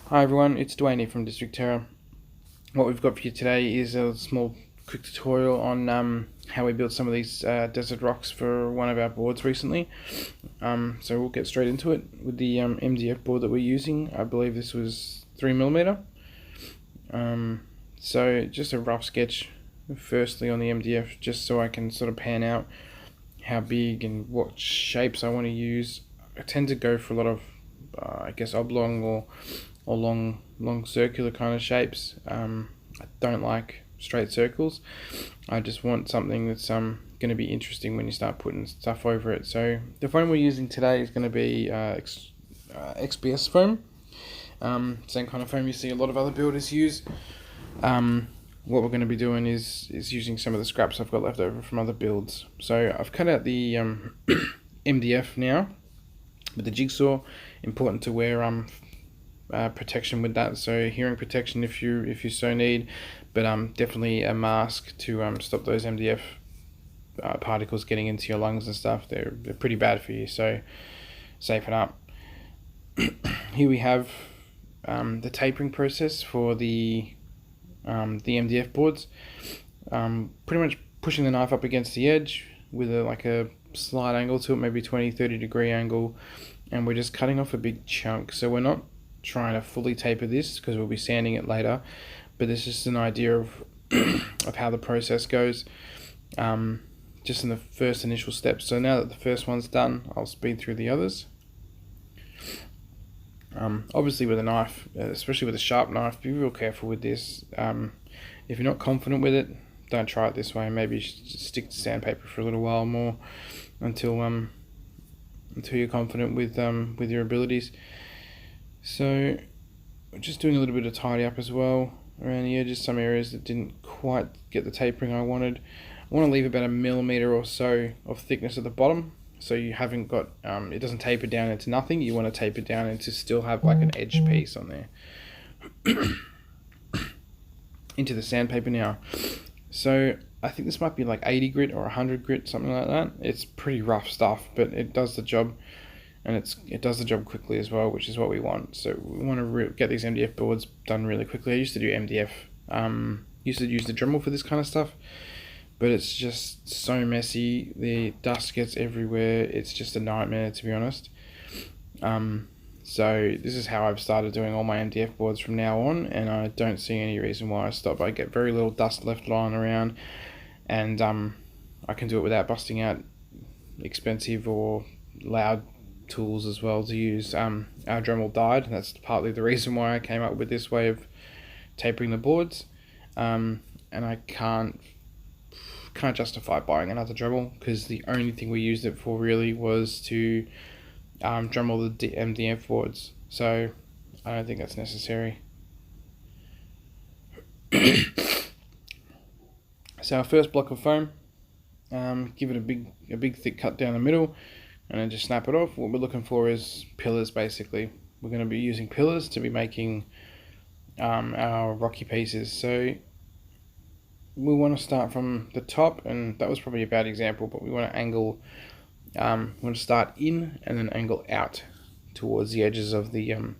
Hi everyone, it's Dwayne here from District Terra. What we've got for you today is a small quick tutorial on how we built some of these desert rocks for one of our boards recently. So we'll get straight into it with the MDF board that we're using. I believe this was 3mm. So just a rough sketch firstly on the MDF, just so I can sort of pan out how big and what shapes I want to use. I tend to go for a lot of I guess oblong or long circular kind of shapes. I don't like straight circles. I just want something that's going to be interesting when you start putting stuff over it. So the foam we're using today is going to be XPS foam. Same kind of foam you see a lot of other builders use. What we're going to be doing is using some of the scraps I've got left over from other builds. So I've cut out the MDF now with the jigsaw. Important to wear protection with that, so hearing protection if you so need, but definitely a mask to stop those MDF particles getting into your lungs and stuff. They're pretty bad for you, so safe it up. Here we have the tapering process for the MDF boards. Pretty much pushing the knife up against the edge with like a slight angle to it, maybe 20-30 degree angle, and we're just cutting off a big chunk. So we're not trying to fully taper this because we'll be sanding it later, but this is just an idea of of how the process goes, just in the first initial steps. So now that the first one's done, I'll speed through the others. Obviously with a knife, especially with a sharp knife, be real careful with this. If you're not confident with it, don't try it this way. Maybe you should just stick to sandpaper for a little while more until you're confident with your abilities. So just doing a little bit of tidy up as well around the edges, some areas that didn't quite get the tapering I wanted. I want to leave about 1mm or so of thickness at the bottom, so you haven't got it doesn't taper down into nothing. You want to taper down and to still have like an edge piece on there. Into the sandpaper now. So I think this might be like 80 grit or 100 grit, something like that. It's pretty rough stuff, but it does the job. And it does the job quickly as well, which is what we want. So we want to get these MDF boards done really quickly. I used to do MDF, used to use the Dremel for this kind of stuff, but it's just so messy. The dust gets everywhere. It's just a nightmare, to be honest. So this is how I've started doing all my MDF boards from now on, and I don't see any reason why I stop. I get very little dust left lying around, and I can do it without busting out expensive or loud tools as well to use. Our Dremel died, and that's partly the reason why I came up with this way of tapering the boards, and I can't justify buying another Dremel because the only thing we used it for really was to Dremel the MDF boards, so I don't think that's necessary. So our first block of foam, give it a big thick cut down the middle, and then just snap it off. What we're looking for is pillars, basically. We're going to be using pillars to be making our rocky pieces. So we want to start from the top, and that was probably a bad example, but we want to angle, we want to start in and then angle out towards the edges of the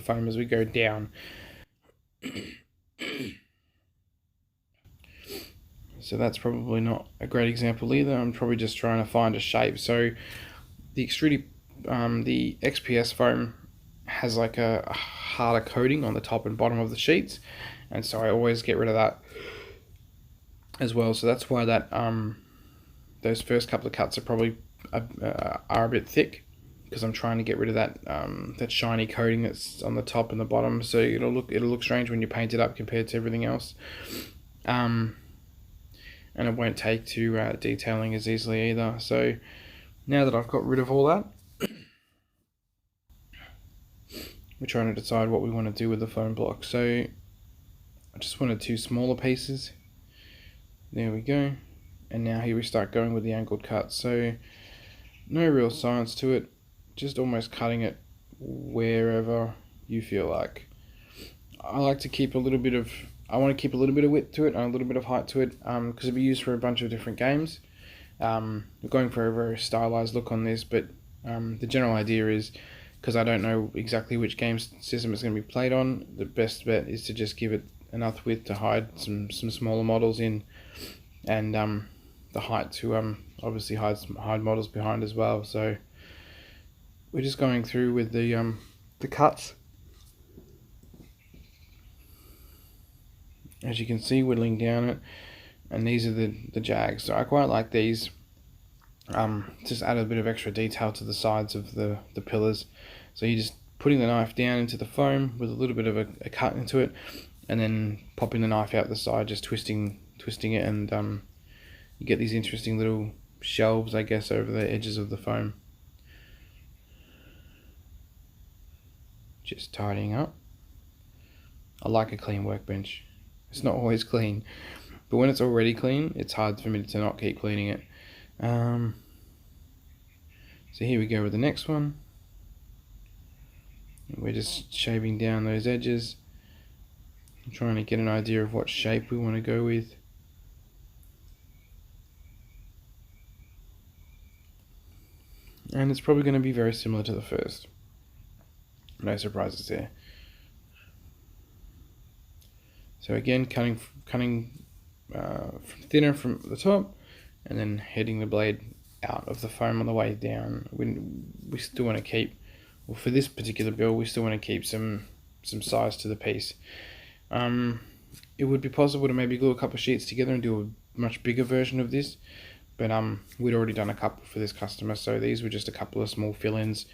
foam as we go down. So that's probably not a great example either. I'm probably just trying to find a shape. So the the XPS foam has like a harder coating on the top and bottom of the sheets, and so I always get rid of that as well. So that's why that those first couple of cuts are probably are a bit thick, because I'm trying to get rid of that that shiny coating that's on the top and the bottom. So it'll look strange when you paint it up compared to everything else. And it won't take to detailing as easily either. So now that I've got rid of all that, we're trying to decide what we want to do with the foam block. So I just wanted 2 smaller pieces. There we go. And now here we start going with the angled cut. So no real science to it, just almost cutting it wherever you feel like. I like to keep a little bit of width to it and a little bit of height to it, because it'll be used for a bunch of different games. We're going for a very stylized look on this, but the general idea is because I don't know exactly which game system it's going to be played on, the best bet is to just give it enough width to hide some smaller models in, and the height to obviously hide models behind as well. So we're just going through with the cuts. As you can see, whittling down it, and these are the jags. So I quite like these. Just add a bit of extra detail to the sides of the pillars. So you're just putting the knife down into the foam with a little bit of a cut into it, and then popping the knife out the side, just twisting it, and you get these interesting little shelves, I guess, over the edges of the foam. Just tidying up. I like a clean workbench. It's not always clean, but when it's already clean, it's hard for me to not keep cleaning it. So here we go with the next one. We're just shaving down those edges. I'm trying to get an idea of what shape we want to go with. And it's probably going to be very similar to the first. No surprises there. So again, cutting thinner from the top, and then heading the blade out of the foam on the way down. We still want to keep, well, for this particular build, we still want to keep some size to the piece. It would be possible to maybe glue a couple of sheets together and do a much bigger version of this, but we'd already done a couple for this customer, so these were just a couple of small fill-ins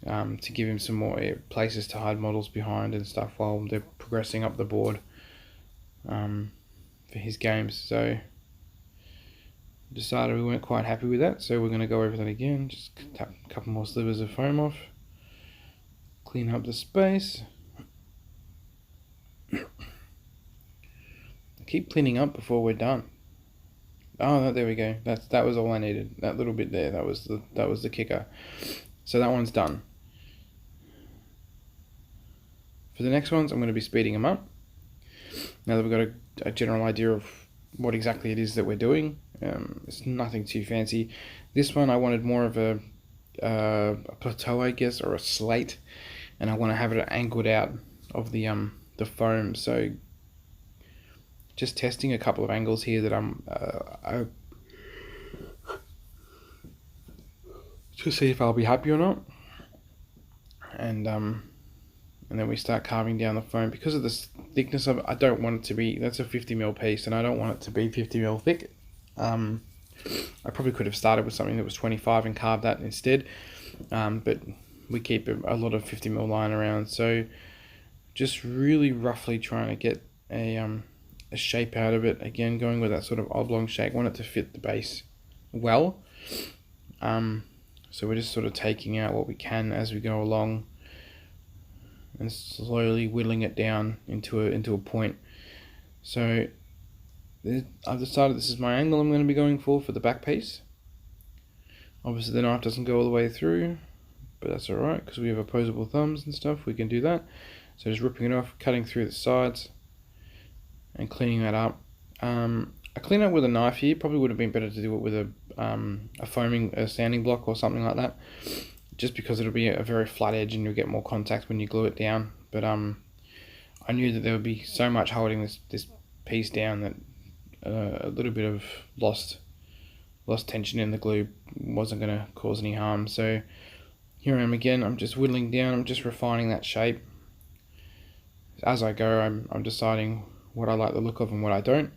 to give him some more places to hide models behind and stuff while they're progressing up the board for his games. So decided we weren't quite happy with that, so we're going to go over that again. Just tap a couple more slivers of foam off, clean up the space. Keep cleaning up before we're done. Oh no, there we go. That was all I needed. That little bit there, that was the kicker. So that one's done. For the next ones, I'm going to be speeding them up. Now that we've got a general idea of what exactly it is that we're doing, it's nothing too fancy. This one I wanted more of a plateau, I guess, or a slate, and I want to have it angled out of the foam. So just testing a couple of angles here that to see if I'll be happy or not, and then we start carving down the foam. Because of the thickness of it, I don't want it to be, that's a 50mm piece, and I don't want it to be 50mm thick. I probably could have started with something that was 25 and carved that instead, but we keep a lot of 50mm lying around, so just really roughly trying to get a shape out of it. Again, going with that sort of oblong shape. Want it to fit the base well. So we're just sort of taking out what we can as we go along, and slowly whittling it down into a point. So I've decided this is my angle I'm going to be going for the back piece. Obviously the knife doesn't go all the way through, but that's alright because we have opposable thumbs and stuff, we can do that. So just ripping it off, cutting through the sides and cleaning that up. I clean it with a knife here. Probably would have been better to do it with a sanding block or something like that, just because it'll be a very flat edge and you'll get more contact when you glue it down. But I knew that there would be so much holding this piece down that a little bit of lost tension in the glue wasn't going to cause any harm. So here I am again. I'm just whittling down. I'm just refining that shape. As I go, I'm deciding what I like the look of and what I don't.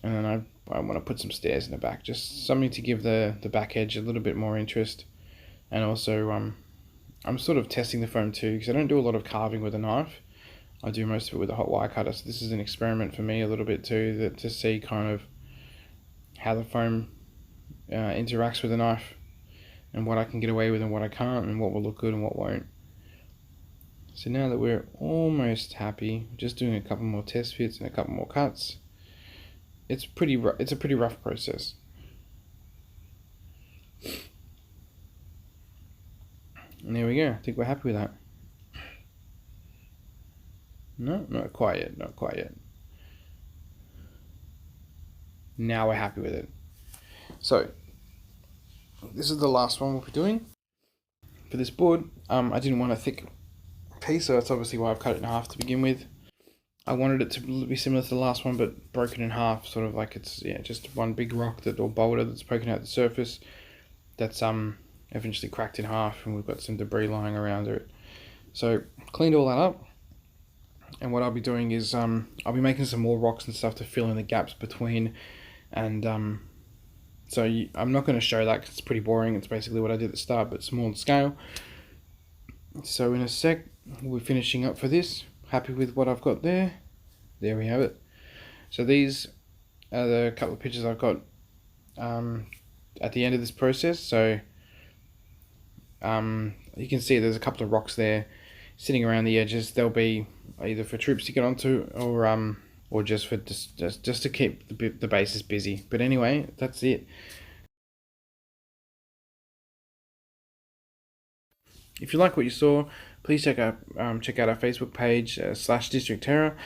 And then I want to put some stairs in the back, just something to give the back edge a little bit more interest. And also I'm sort of testing the foam too, because I don't do a lot of carving with a knife. I do most of it with a hot wire cutter, so this is an experiment for me a little bit too, to see kind of how the foam interacts with the knife, and what I can get away with and what I can't, and what will look good and what won't. So now that we're almost happy, just doing a couple more test fits and a couple more cuts. It's a pretty rough process. And there we go. I think we're happy with that. No, not quite yet. Not quite yet. Now we're happy with it. So this is the last one we'll be doing. for this board, I didn't want a thick piece, so that's obviously why I've cut it in half to begin with. I wanted it to be similar to the last one, but broken in half, sort of like it's just one big rock or boulder that's poking out the surface. That's eventually cracked in half, and we've got some debris lying around it. So cleaned all that up, and what I'll be doing is I'll be making some more rocks and stuff to fill in the gaps between, and I'm not going to show that because it's pretty boring. It's basically what I did at the start, but small scale. So in a sec, we're finishing up for this. Happy with what I've got there. There we have it. So these are the couple of pictures I've got at the end of this process. So you can see there's a couple of rocks there sitting around the edges. They'll be either for troops to get onto, or just for just to keep the bases busy. But anyway, that's it. If you like what you saw, please check out our Facebook page /District Terror.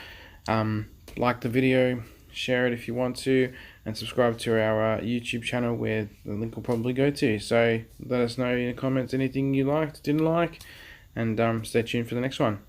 Like the video, share it if you want to, and subscribe to our YouTube channel where the link will probably go to. So let us know in the comments anything you liked, didn't like, and stay tuned for the next one.